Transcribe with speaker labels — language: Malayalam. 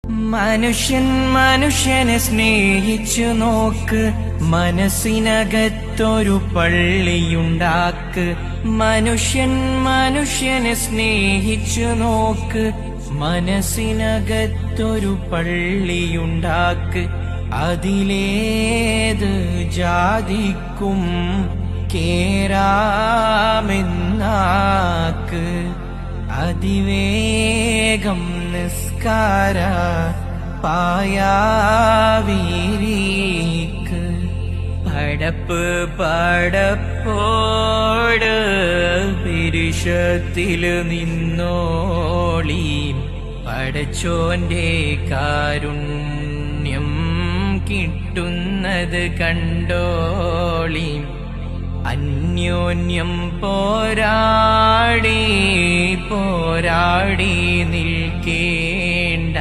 Speaker 1: മനുഷ്യൻ മനുഷ്യനെ സ്നേഹിച്ചു നോക്ക്, മനസ്സിനകത്തൊരു പള്ളിയുണ്ടാക്ക്. മനുഷ്യൻ മനുഷ്യനെ സ്നേഹിച്ചു നോക്ക്, മനസ്സിനകത്തൊരു പള്ളിയുണ്ടാക്ക്. അതിലേത് ജാതിക്കും കേറാമെന്നാക്ക്. അതിവേഗം നിസ്കാര പായാവീരീക്ക്. പടപ്പ് പടപ്പോട് പിരിശത്തില് നിന്നോളി, പടച്ചോന്റെ കാരുണ്യം കിട്ടുന്നത് കണ്ടോളി. അന്യോന്യം പോരാടി പോരാടി നിൽക്കേണ്ട.